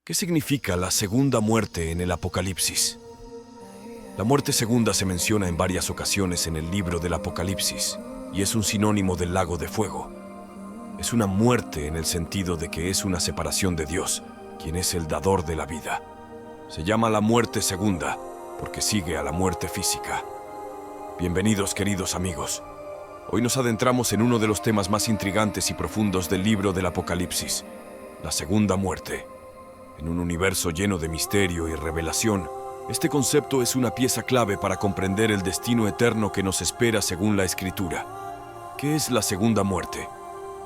¿Qué significa la segunda muerte en el Apocalipsis? La muerte segunda se menciona en varias ocasiones en el libro del Apocalipsis y es un sinónimo del lago de fuego. Es una muerte en el sentido de que es una separación de Dios, quien es el dador de la vida. Se llama la muerte segunda porque sigue a la muerte física. Bienvenidos, queridos amigos. Hoy nos adentramos en uno de los temas más intrigantes y profundos del libro del Apocalipsis, la segunda muerte. En un universo lleno de misterio y revelación, este concepto es una pieza clave para comprender el destino eterno que nos espera según la Escritura. ¿Qué es la segunda muerte?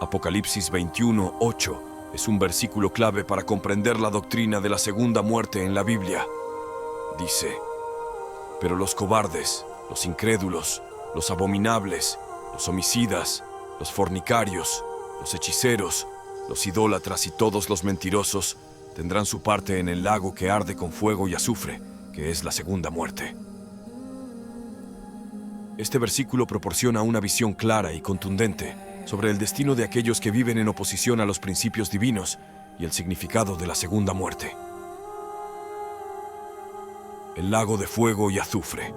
Apocalipsis 21:8 es un versículo clave para comprender la doctrina de la segunda muerte en la Biblia. Dice: pero los cobardes, los incrédulos, los abominables, los homicidas, los fornicarios, los hechiceros, los idólatras y todos los mentirosos tendrán su parte en el lago que arde con fuego y azufre, que es la segunda muerte. Este versículo proporciona una visión clara y contundente sobre el destino de aquellos que viven en oposición a los principios divinos y el significado de la segunda muerte. El lago de fuego y azufre.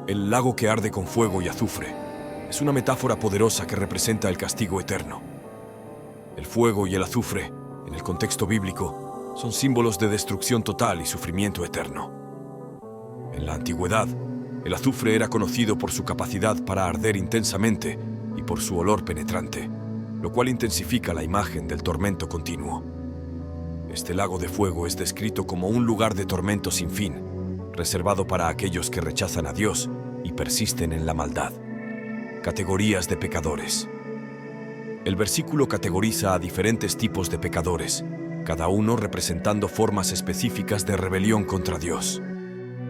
El lago que arde con fuego y azufre es una metáfora poderosa que representa el castigo eterno. El fuego y el azufre, en el contexto bíblico, son símbolos de destrucción total y sufrimiento eterno. En la antigüedad, el azufre era conocido por su capacidad para arder intensamente y por su olor penetrante, lo cual intensifica la imagen del tormento continuo. Este lago de fuego es descrito como un lugar de tormento sin fin, reservado para aquellos que rechazan a Dios y persisten en la maldad. Categorías de pecadores. El versículo categoriza a diferentes tipos de pecadores, cada uno representando formas específicas de rebelión contra Dios.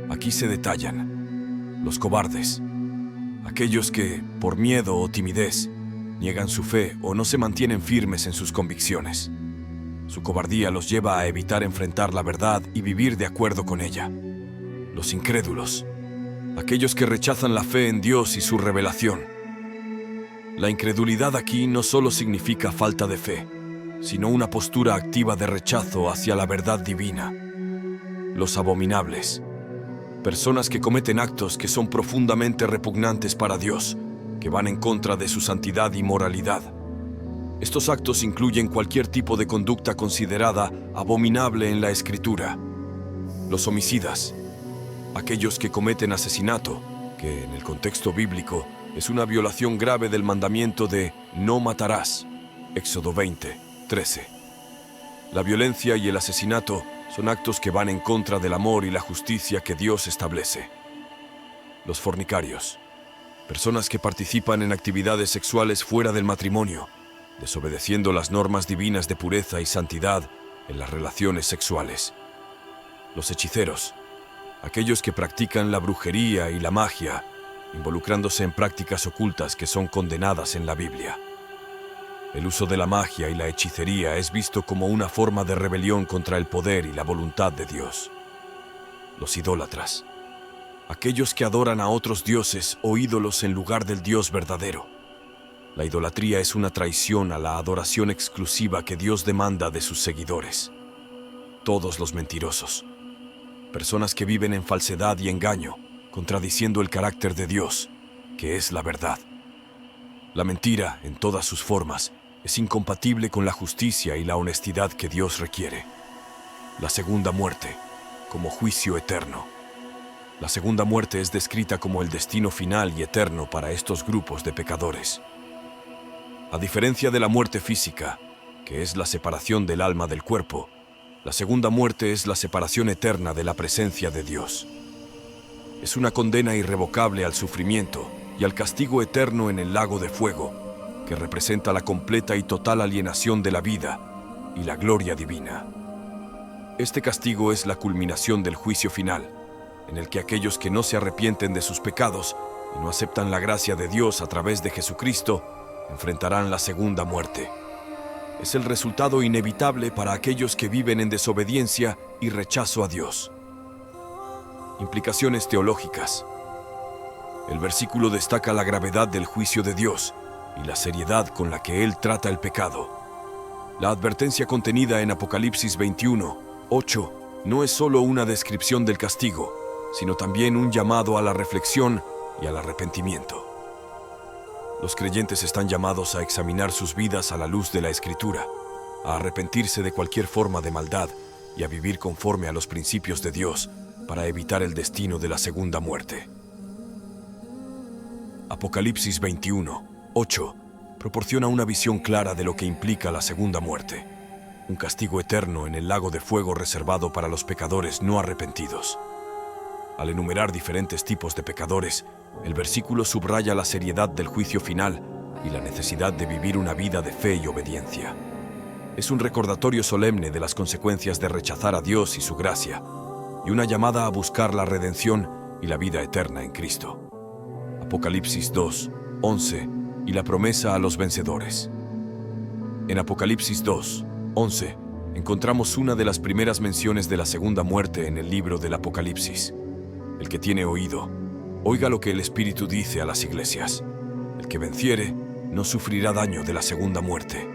Aquí se detallan: los cobardes, aquellos que, por miedo o timidez, niegan su fe o no se mantienen firmes en sus convicciones. Su cobardía los lleva a evitar enfrentar la verdad y vivir de acuerdo con ella. Los incrédulos, aquellos que rechazan la fe en Dios y su revelación. La incredulidad aquí no solo significa falta de fe, sino una postura activa de rechazo hacia la verdad divina. Los abominables, personas que cometen actos que son profundamente repugnantes para Dios, que van en contra de su santidad y moralidad. Estos actos incluyen cualquier tipo de conducta considerada abominable en la Escritura. Los homicidas, aquellos que cometen asesinato, que en el contexto bíblico es una violación grave del mandamiento de no matarás, Éxodo 20:13. La violencia y el asesinato son actos que van en contra del amor y la justicia que Dios establece. Los fornicarios, personas que participan en actividades sexuales fuera del matrimonio, desobedeciendo las normas divinas de pureza y santidad en las relaciones sexuales. Los hechiceros, aquellos que practican la brujería y la magia, involucrándose en prácticas ocultas que son condenadas en la Biblia. El uso de la magia y la hechicería es visto como una forma de rebelión contra el poder y la voluntad de Dios. Los idólatras, aquellos que adoran a otros dioses o ídolos en lugar del Dios verdadero. La idolatría es una traición a la adoración exclusiva que Dios demanda de sus seguidores. Todos los mentirosos, personas que viven en falsedad y engaño, contradiciendo el carácter de Dios, que es la verdad. La mentira, en todas sus formas, es incompatible con la justicia y la honestidad que Dios requiere. La segunda muerte, como juicio eterno. La segunda muerte es descrita como el destino final y eterno para estos grupos de pecadores. A diferencia de la muerte física, que es la separación del alma del cuerpo, la segunda muerte es la separación eterna de la presencia de Dios. Es una condena irrevocable al sufrimiento y al castigo eterno en el lago de fuego, que representa la completa y total alienación de la vida y la gloria divina. Este castigo es la culminación del juicio final, en el que aquellos que no se arrepienten de sus pecados y no aceptan la gracia de Dios a través de Jesucristo, enfrentarán la segunda muerte. Es el resultado inevitable para aquellos que viven en desobediencia y rechazo a Dios. Implicaciones teológicas. El versículo destaca la gravedad del juicio de Dios y la seriedad con la que Él trata el pecado. La advertencia contenida en Apocalipsis 21:8 no es solo una descripción del castigo, sino también un llamado a la reflexión y al arrepentimiento. Los creyentes están llamados a examinar sus vidas a la luz de la Escritura, a arrepentirse de cualquier forma de maldad y a vivir conforme a los principios de Dios para evitar el destino de la segunda muerte. Apocalipsis 21:8 proporciona una visión clara de lo que implica la segunda muerte, un castigo eterno en el lago de fuego reservado para los pecadores no arrepentidos. Al enumerar diferentes tipos de pecadores, el versículo subraya la seriedad del juicio final y la necesidad de vivir una vida de fe y obediencia. Es un recordatorio solemne de las consecuencias de rechazar a Dios y su gracia, y una llamada a buscar la redención y la vida eterna en Cristo. Apocalipsis 2:11 y la promesa a los vencedores. En Apocalipsis 2:11 encontramos una de las primeras menciones de la segunda muerte en el libro del Apocalipsis. El que tiene oído, oiga lo que el Espíritu dice a las iglesias. El que venciere no sufrirá daño de la segunda muerte.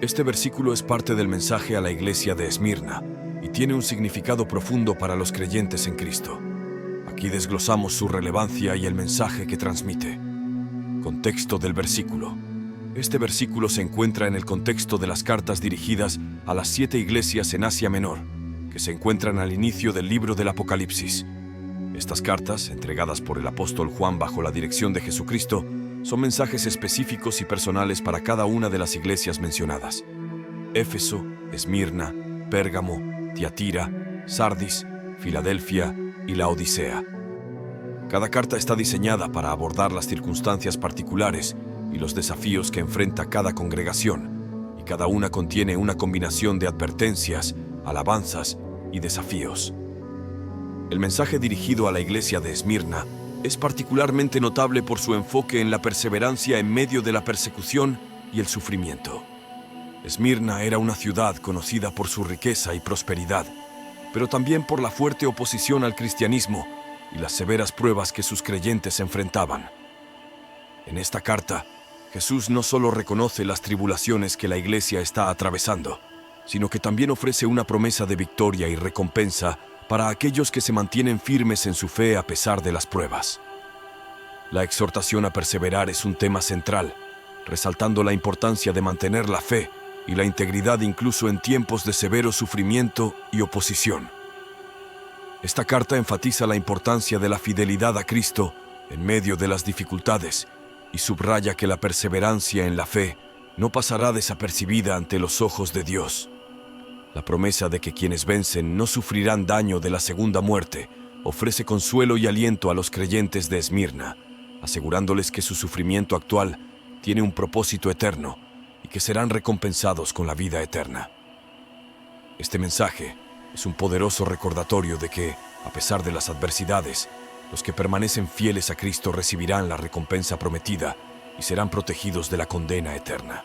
Este versículo es parte del mensaje a la iglesia de Esmirna y tiene un significado profundo para los creyentes en Cristo. Aquí desglosamos su relevancia y el mensaje que transmite. Contexto del versículo. Este versículo se encuentra en el contexto de las cartas dirigidas a las 7 iglesias en Asia Menor, que se encuentran al inicio del libro del Apocalipsis. Estas cartas, entregadas por el apóstol Juan bajo la dirección de Jesucristo, son mensajes específicos y personales para cada una de las iglesias mencionadas: Éfeso, Esmirna, Pérgamo, Tiatira, Sardis, Filadelfia y Laodicea. Cada carta está diseñada para abordar las circunstancias particulares y los desafíos que enfrenta cada congregación, y cada una contiene una combinación de advertencias, alabanzas y desafíos. El mensaje dirigido a la iglesia de Esmirna es particularmente notable por su enfoque en la perseverancia en medio de la persecución y el sufrimiento. Esmirna era una ciudad conocida por su riqueza y prosperidad, pero también por la fuerte oposición al cristianismo y las severas pruebas que sus creyentes enfrentaban. En esta carta, Jesús no solo reconoce las tribulaciones que la iglesia está atravesando, sino que también ofrece una promesa de victoria y recompensa para aquellos que se mantienen firmes en su fe a pesar de las pruebas. La exhortación a perseverar es un tema central, resaltando la importancia de mantener la fe y la integridad incluso en tiempos de severo sufrimiento y oposición. Esta carta enfatiza la importancia de la fidelidad a Cristo en medio de las dificultades y subraya que la perseverancia en la fe no pasará desapercibida ante los ojos de Dios. La promesa de que quienes vencen no sufrirán daño de la segunda muerte ofrece consuelo y aliento a los creyentes de Esmirna, asegurándoles que su sufrimiento actual tiene un propósito eterno y que serán recompensados con la vida eterna. Este mensaje es un poderoso recordatorio de que, a pesar de las adversidades, los que permanecen fieles a Cristo recibirán la recompensa prometida y serán protegidos de la condena eterna.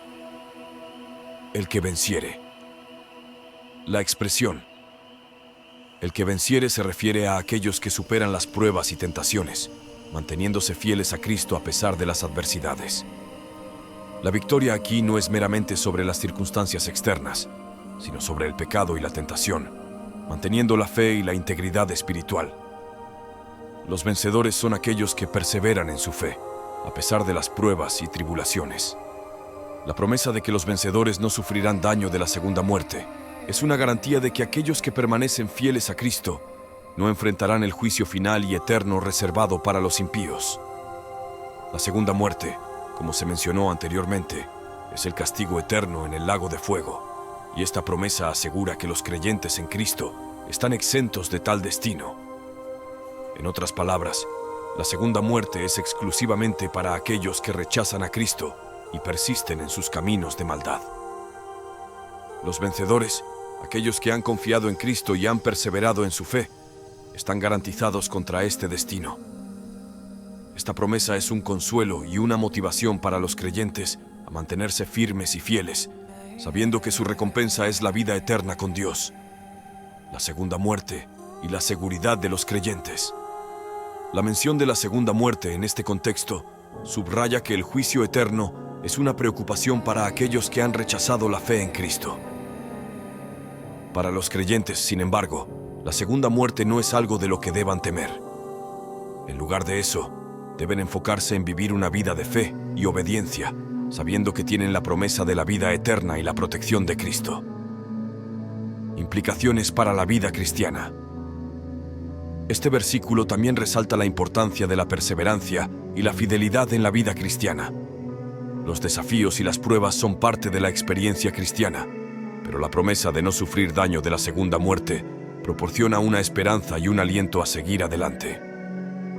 El que venciere. La expresión "el que venciere" se refiere a aquellos que superan las pruebas y tentaciones, manteniéndose fieles a Cristo a pesar de las adversidades. La victoria aquí no es meramente sobre las circunstancias externas, sino sobre el pecado y la tentación, manteniendo la fe y la integridad espiritual. Los vencedores son aquellos que perseveran en su fe, a pesar de las pruebas y tribulaciones. La promesa de que los vencedores no sufrirán daño de la segunda muerte es una garantía de que aquellos que permanecen fieles a Cristo no enfrentarán el juicio final y eterno reservado para los impíos. La segunda muerte, como se mencionó anteriormente, es el castigo eterno en el lago de fuego, y esta promesa asegura que los creyentes en Cristo están exentos de tal destino. En otras palabras, la segunda muerte es exclusivamente para aquellos que rechazan a Cristo y persisten en sus caminos de maldad. Los vencedores, aquellos que han confiado en Cristo y han perseverado en su fe, están garantizados contra este destino. Esta promesa es un consuelo y una motivación para los creyentes a mantenerse firmes y fieles, sabiendo que su recompensa es la vida eterna con Dios, la segunda muerte y la seguridad de los creyentes. La mención de la segunda muerte en este contexto subraya que el juicio eterno es una preocupación para aquellos que han rechazado la fe en Cristo. Para los creyentes, sin embargo, la segunda muerte no es algo de lo que deban temer. En lugar de eso, deben enfocarse en vivir una vida de fe y obediencia, sabiendo que tienen la promesa de la vida eterna y la protección de Cristo. Implicaciones para la vida cristiana. Este versículo también resalta la importancia de la perseverancia y la fidelidad en la vida cristiana. Los desafíos y las pruebas son parte de la experiencia cristiana, pero la promesa de no sufrir daño de la segunda muerte proporciona una esperanza y un aliento a seguir adelante.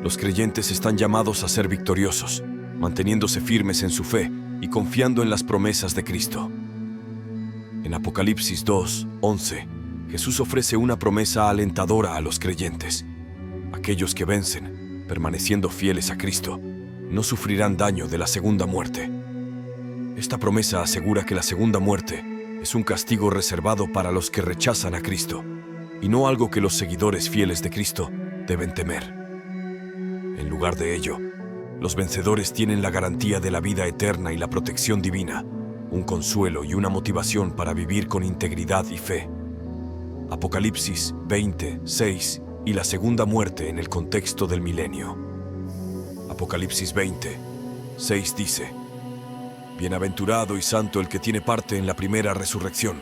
Los creyentes están llamados a ser victoriosos, manteniéndose firmes en su fe y confiando en las promesas de Cristo. En Apocalipsis 2:11, Jesús ofrece una promesa alentadora a los creyentes. Aquellos que vencen, permaneciendo fieles a Cristo, no sufrirán daño de la segunda muerte. Esta promesa asegura que la segunda muerte es un castigo reservado para los que rechazan a Cristo, y no algo que los seguidores fieles de Cristo deben temer. En lugar de ello, los vencedores tienen la garantía de la vida eterna y la protección divina, un consuelo y una motivación para vivir con integridad y fe. Apocalipsis 20:6 y la segunda muerte en el contexto del milenio. Apocalipsis 20:6 dice: Bienaventurado y santo el que tiene parte en la primera resurrección.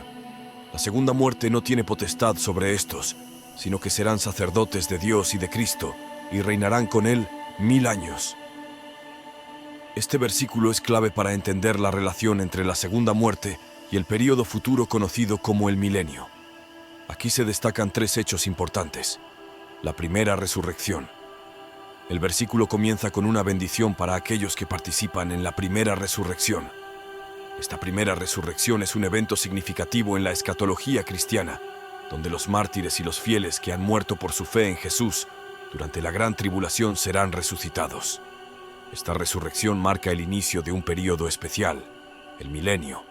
La segunda muerte no tiene potestad sobre estos, sino que serán sacerdotes de Dios y de Cristo, y reinarán con él 1000 años. Este versículo es clave para entender la relación entre la segunda muerte y el período futuro conocido como el milenio. Aquí se destacan 3 hechos importantes. La primera resurrección. El versículo comienza con una bendición para aquellos que participan en la primera resurrección. Esta primera resurrección es un evento significativo en la escatología cristiana, donde los mártires y los fieles que han muerto por su fe en Jesús durante la gran tribulación serán resucitados. Esta resurrección marca el inicio de un período especial, el milenio,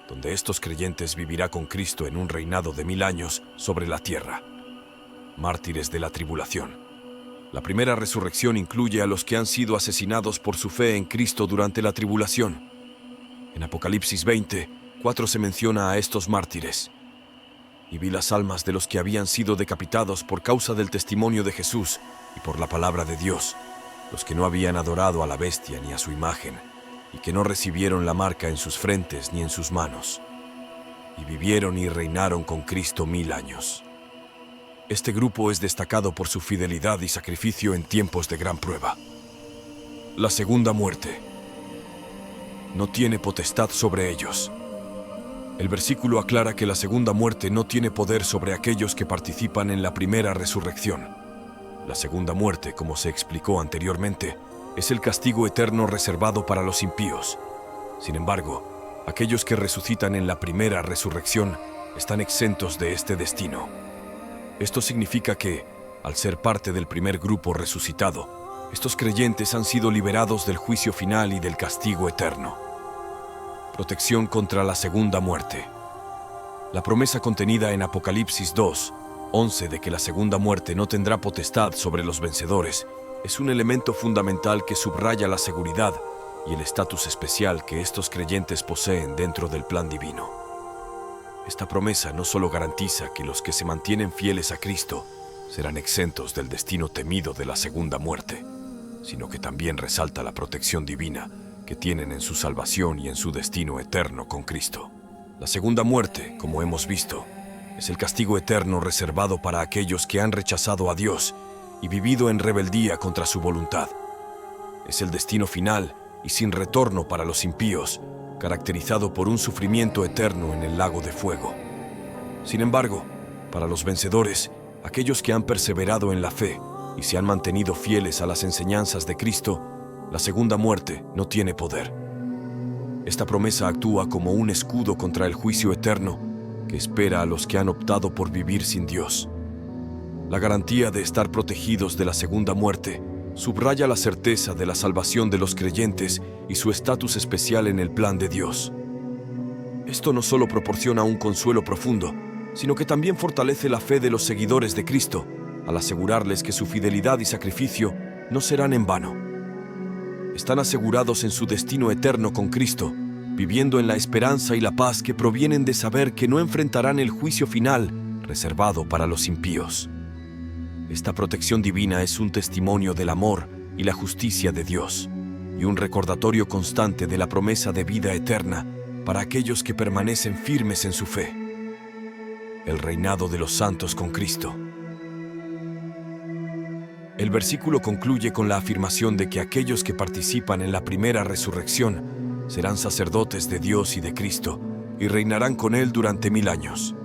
donde estos creyentes vivirán con Cristo en un reinado de 1000 años sobre la tierra. Mártires de la tribulación. La primera resurrección incluye a los que han sido asesinados por su fe en Cristo durante la tribulación. En Apocalipsis 20:4 se menciona a estos mártires. Y vi las almas de los que habían sido decapitados por causa del testimonio de Jesús y por la palabra de Dios, los que no habían adorado a la bestia ni a su imagen, y que no recibieron la marca en sus frentes ni en sus manos. Y vivieron y reinaron con Cristo 1000 años. Este grupo es destacado por su fidelidad y sacrificio en tiempos de gran prueba. La segunda muerte no tiene potestad sobre ellos. El versículo aclara que la segunda muerte no tiene poder sobre aquellos que participan en la primera resurrección. La segunda muerte, como se explicó anteriormente, es el castigo eterno reservado para los impíos. Sin embargo, aquellos que resucitan en la primera resurrección están exentos de este destino. Esto significa que, al ser parte del primer grupo resucitado, estos creyentes han sido liberados del juicio final y del castigo eterno. Protección contra la segunda muerte. La promesa contenida en Apocalipsis 2:11 de que la segunda muerte no tendrá potestad sobre los vencedores es un elemento fundamental que subraya la seguridad y el estatus especial que estos creyentes poseen dentro del plan divino. Esta promesa no solo garantiza que los que se mantienen fieles a Cristo serán exentos del destino temido de la segunda muerte, sino que también resalta la protección divina que tienen en su salvación y en su destino eterno con Cristo. La segunda muerte, como hemos visto, es el castigo eterno reservado para aquellos que han rechazado a Dios y vivido en rebeldía contra su voluntad. Es el destino final y sin retorno para los impíos, caracterizado por un sufrimiento eterno en el lago de fuego. Sin embargo, para los vencedores, aquellos que han perseverado en la fe y se han mantenido fieles a las enseñanzas de Cristo, la segunda muerte no tiene poder. Esta promesa actúa como un escudo contra el juicio eterno que espera a los que han optado por vivir sin Dios. La garantía de estar protegidos de la segunda muerte subraya la certeza de la salvación de los creyentes y su estatus especial en el plan de Dios. Esto no solo proporciona un consuelo profundo, sino que también fortalece la fe de los seguidores de Cristo, al asegurarles que su fidelidad y sacrificio no serán en vano. Están asegurados en su destino eterno con Cristo viviendo en la esperanza y la paz que provienen de saber que no enfrentarán el juicio final reservado para los impíos. Esta protección divina es un testimonio del amor y la justicia de Dios, y un recordatorio constante de la promesa de vida eterna para aquellos que permanecen firmes en su fe. El reinado de los santos con Cristo. El versículo concluye con la afirmación de que aquellos que participan en la primera resurrección serán sacerdotes de Dios y de Cristo y reinarán con Él durante 1000 años.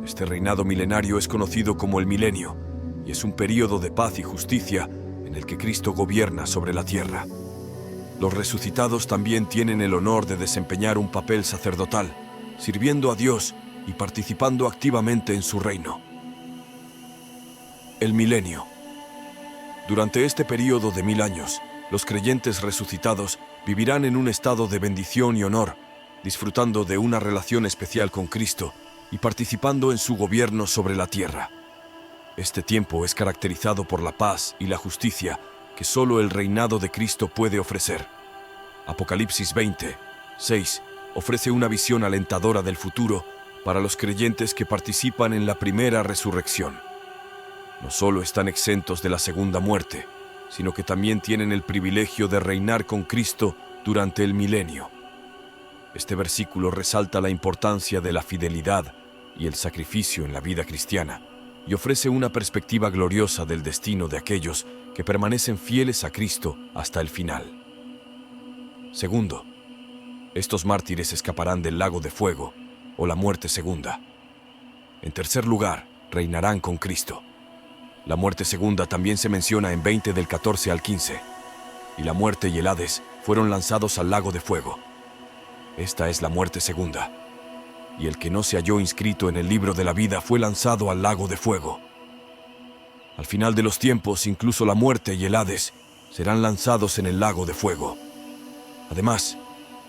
Este reinado milenario es conocido como el milenio y es un período de paz y justicia en el que Cristo gobierna sobre la tierra. Los resucitados también tienen el honor de desempeñar un papel sacerdotal, sirviendo a Dios y participando activamente en su reino. El milenio. Durante este período de 1000 años, los creyentes resucitados vivirán en un estado de bendición y honor, disfrutando de una relación especial con Cristo y participando en su gobierno sobre la tierra. Este tiempo es caracterizado por la paz y la justicia que solo el reinado de Cristo puede ofrecer. Apocalipsis 20, 6 ofrece una visión alentadora del futuro para los creyentes que participan en la primera resurrección. No solo están exentos de la segunda muerte, sino que también tienen el privilegio de reinar con Cristo durante el milenio. Este versículo resalta la importancia de la fidelidad y el sacrificio en la vida cristiana, y ofrece una perspectiva gloriosa del destino de aquellos que permanecen fieles a Cristo hasta el final. Segundo, estos mártires escaparán del lago de fuego o la muerte segunda. En tercer lugar, reinarán con Cristo. La muerte segunda también se menciona en 20 del 14 al 15. Y la muerte y el Hades fueron lanzados al lago de fuego. Esta es la muerte segunda. Y el que no se halló inscrito en el libro de la vida fue lanzado al lago de fuego. Al final de los tiempos, incluso la muerte y el Hades serán lanzados en el lago de fuego. Además,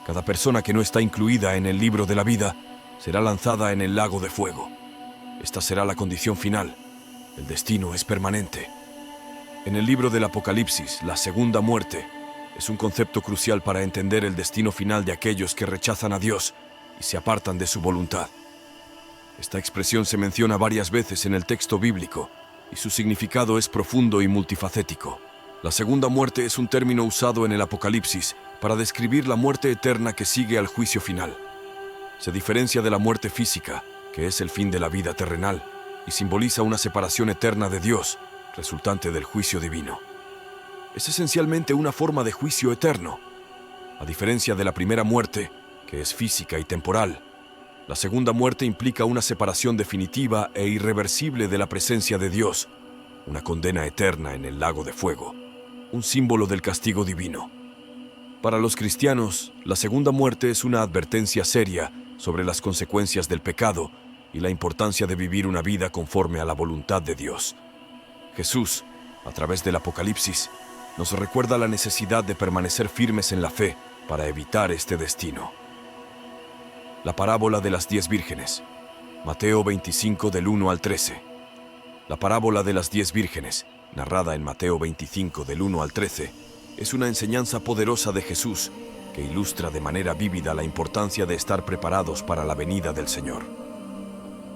cada persona que no está incluida en el libro de la vida será lanzada en el lago de fuego. Esta será la condición final. El destino es permanente. En el libro del Apocalipsis, la segunda muerte es un concepto crucial para entender el destino final de aquellos que rechazan a Dios y se apartan de su voluntad. Esta expresión se menciona varias veces en el texto bíblico y su significado es profundo y multifacético. La segunda muerte es un término usado en el Apocalipsis para describir la muerte eterna que sigue al juicio final. Se diferencia de la muerte física, que es el fin de la vida terrenal, y simboliza una separación eterna de Dios, resultante del juicio divino. Es esencialmente una forma de juicio eterno. A diferencia de la primera muerte, que es física y temporal, la segunda muerte implica una separación definitiva e irreversible de la presencia de Dios, una condena eterna en el lago de fuego, un símbolo del castigo divino. Para los cristianos, la segunda muerte es una advertencia seria sobre las consecuencias del pecado y la importancia de vivir una vida conforme a la voluntad de Dios. Jesús, a través del Apocalipsis, nos recuerda la necesidad de permanecer firmes en la fe para evitar este destino. La parábola de las 10 vírgenes, Mateo 25 del 1 al 13. La parábola de las 10 vírgenes, narrada en Mateo 25 del 1 al 13, es una enseñanza poderosa de Jesús que ilustra de manera vívida la importancia de estar preparados para la venida del Señor.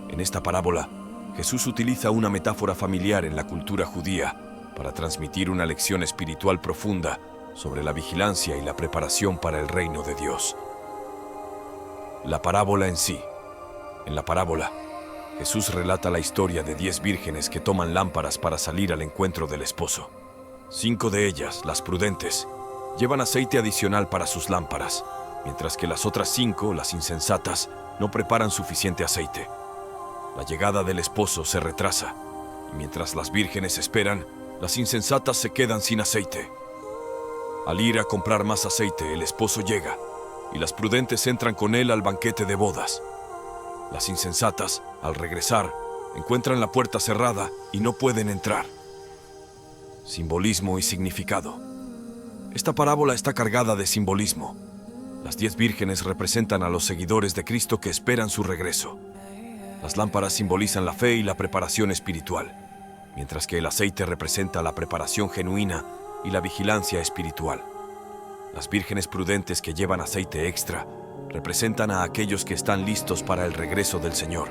En esta parábola, Jesús utiliza una metáfora familiar en la cultura judía para transmitir una lección espiritual profunda sobre la vigilancia y la preparación para el reino de Dios. La parábola en sí. En la parábola, Jesús relata la historia de 10 vírgenes que toman lámparas para salir al encuentro del esposo. 5 de ellas, las prudentes, llevan aceite adicional para sus lámparas, mientras que las otras 5, las insensatas, no preparan suficiente aceite. La llegada del esposo se retrasa, y mientras las vírgenes esperan, las insensatas se quedan sin aceite. Al ir a comprar más aceite, el esposo llega, y las prudentes entran con él al banquete de bodas. Las insensatas, al regresar, encuentran la puerta cerrada y no pueden entrar. Simbolismo y significado. Esta parábola está cargada de simbolismo. Las 10 vírgenes representan a los seguidores de Cristo que esperan su regreso. Las lámparas simbolizan la fe y la preparación espiritual, mientras que el aceite representa la preparación genuina y la vigilancia espiritual. Las vírgenes prudentes que llevan aceite extra representan a aquellos que están listos para el regreso del Señor,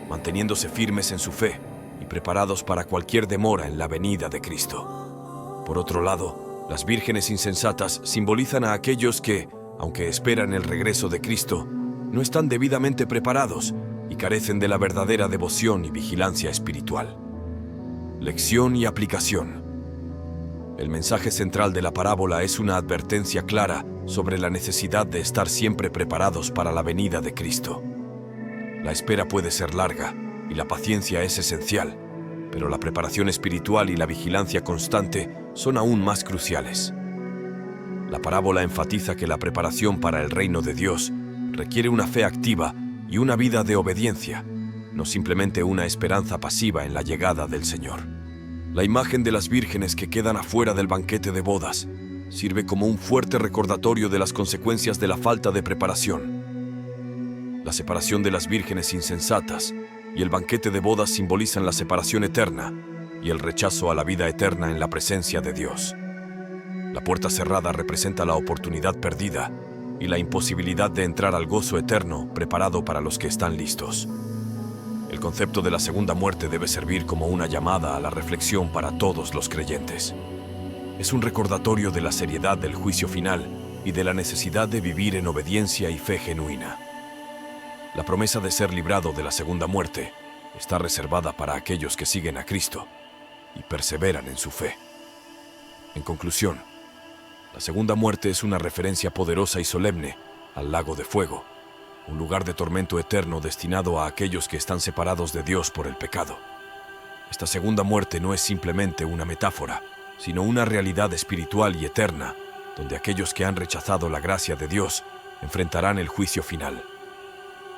manteniéndose firmes en su fe y preparados para cualquier demora en la venida de Cristo. Por otro lado, las vírgenes insensatas simbolizan a aquellos que, aunque esperan el regreso de Cristo, no están debidamente preparados y carecen de la verdadera devoción y vigilancia espiritual. Lección y aplicación. El mensaje central de la parábola es una advertencia clara sobre la necesidad de estar siempre preparados para la venida de Cristo. La espera puede ser larga y la paciencia es esencial, pero la preparación espiritual y la vigilancia constante son aún más cruciales. La parábola enfatiza que la preparación para el reino de Dios requiere una fe activa y una vida de obediencia, no simplemente una esperanza pasiva en la llegada del Señor. La imagen de las vírgenes que quedan afuera del banquete de bodas sirve como un fuerte recordatorio de las consecuencias de la falta de preparación. La separación de las vírgenes insensatas y el banquete de bodas simbolizan la separación eterna y el rechazo a la vida eterna en la presencia de Dios. La puerta cerrada representa la oportunidad perdida y la imposibilidad de entrar al gozo eterno preparado para los que están listos. El concepto de la segunda muerte debe servir como una llamada a la reflexión para todos los creyentes. Es un recordatorio de la seriedad del juicio final y de la necesidad de vivir en obediencia y fe genuina. La promesa de ser librado de la segunda muerte está reservada para aquellos que siguen a Cristo y perseveran en su fe. En conclusión, la segunda muerte es una referencia poderosa y solemne al lago de fuego, un lugar de tormento eterno destinado a aquellos que están separados de Dios por el pecado. Esta segunda muerte no es simplemente una metáfora, sino una realidad espiritual y eterna, donde aquellos que han rechazado la gracia de Dios enfrentarán el juicio final.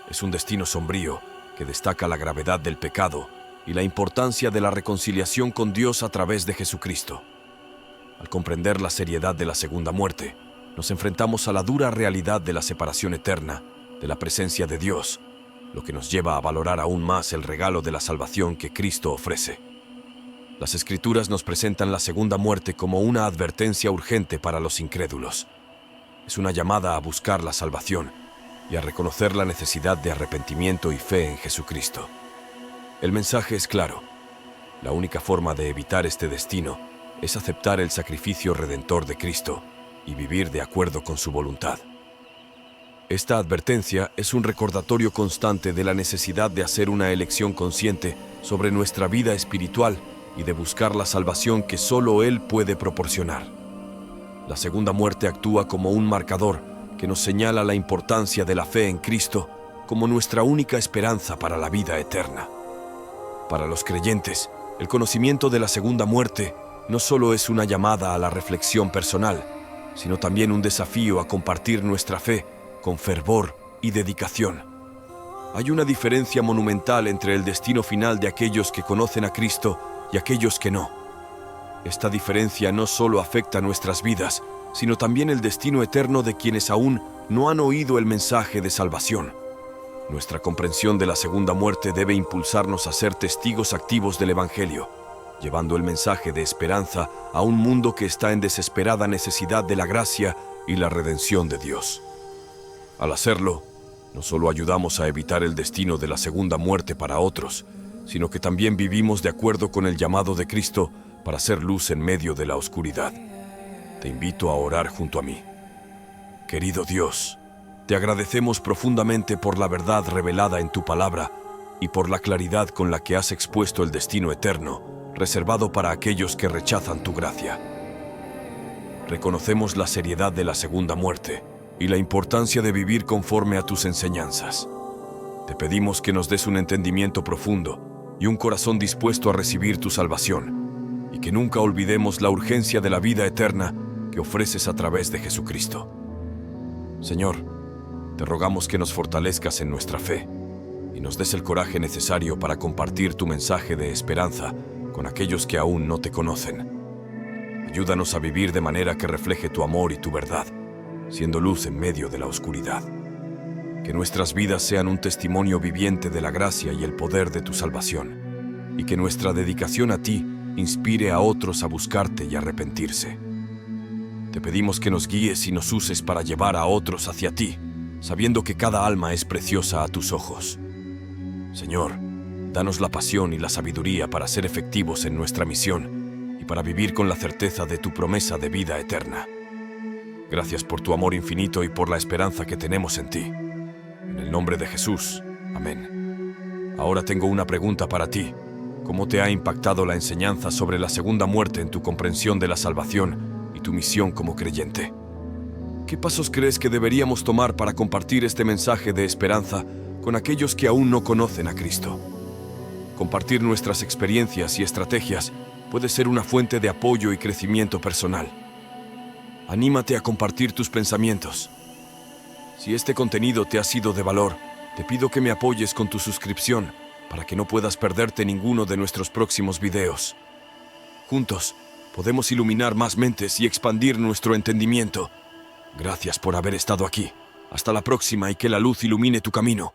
Es un destino sombrío que destaca la gravedad del pecado y la importancia de la reconciliación con Dios a través de Jesucristo. Al comprender la seriedad de la segunda muerte, nos enfrentamos a la dura realidad de la separación eterna de la presencia de Dios, lo que nos lleva a valorar aún más el regalo de la salvación que Cristo ofrece. Las Escrituras nos presentan la segunda muerte como una advertencia urgente para los incrédulos. Es una llamada a buscar la salvación y a reconocer la necesidad de arrepentimiento y fe en Jesucristo. El mensaje es claro. La única forma de evitar este destino es aceptar el sacrificio redentor de Cristo y vivir de acuerdo con su voluntad. Esta advertencia es un recordatorio constante de la necesidad de hacer una elección consciente sobre nuestra vida espiritual y de buscar la salvación que solo Él puede proporcionar. La segunda muerte actúa como un marcador que nos señala la importancia de la fe en Cristo como nuestra única esperanza para la vida eterna. Para los creyentes, el conocimiento de la segunda muerte no solo es una llamada a la reflexión personal, sino también un desafío a compartir nuestra fe con fervor y dedicación. Hay una diferencia monumental entre el destino final de aquellos que conocen a Cristo y aquellos que no. Esta diferencia no solo afecta nuestras vidas, sino también el destino eterno de quienes aún no han oído el mensaje de salvación. Nuestra comprensión de la segunda muerte debe impulsarnos a ser testigos activos del Evangelio, llevando el mensaje de esperanza a un mundo que está en desesperada necesidad de la gracia y la redención de Dios. Al hacerlo, no solo ayudamos a evitar el destino de la segunda muerte para otros, sino que también vivimos de acuerdo con el llamado de Cristo para ser luz en medio de la oscuridad. Te invito a orar junto a mí. Querido Dios, te agradecemos profundamente por la verdad revelada en tu palabra y por la claridad con la que has expuesto el destino eterno, reservado para aquellos que rechazan tu gracia. Reconocemos la seriedad de la segunda muerte y la importancia de vivir conforme a tus enseñanzas. Te pedimos que nos des un entendimiento profundo y un corazón dispuesto a recibir tu salvación, y que nunca olvidemos la urgencia de la vida eterna que ofreces a través de Jesucristo. Señor, te rogamos que nos fortalezcas en nuestra fe y nos des el coraje necesario para compartir tu mensaje de esperanza con aquellos que aún no te conocen. Ayúdanos a vivir de manera que refleje tu amor y tu verdad, siendo luz en medio de la oscuridad. Que nuestras vidas sean un testimonio viviente de la gracia y el poder de tu salvación, y que nuestra dedicación a ti inspire a otros a buscarte y arrepentirse. Te pedimos que nos guíes y nos uses para llevar a otros hacia ti, sabiendo que cada alma es preciosa a tus ojos. Señor, danos la pasión y la sabiduría para ser efectivos en nuestra misión y para vivir con la certeza de tu promesa de vida eterna. Gracias por tu amor infinito y por la esperanza que tenemos en ti. En el nombre de Jesús. Amén. Ahora tengo una pregunta para ti. ¿Cómo te ha impactado la enseñanza sobre la segunda muerte en tu comprensión de la salvación y tu misión como creyente? ¿Qué pasos crees que deberíamos tomar para compartir este mensaje de esperanza con aquellos que aún no conocen a Cristo? Compartir nuestras experiencias y estrategias puede ser una fuente de apoyo y crecimiento personal. Anímate a compartir tus pensamientos. Si este contenido te ha sido de valor, te pido que me apoyes con tu suscripción para que no puedas perderte ninguno de nuestros próximos videos. Juntos, podemos iluminar más mentes y expandir nuestro entendimiento. Gracias por haber estado aquí. Hasta la próxima y que la luz ilumine tu camino.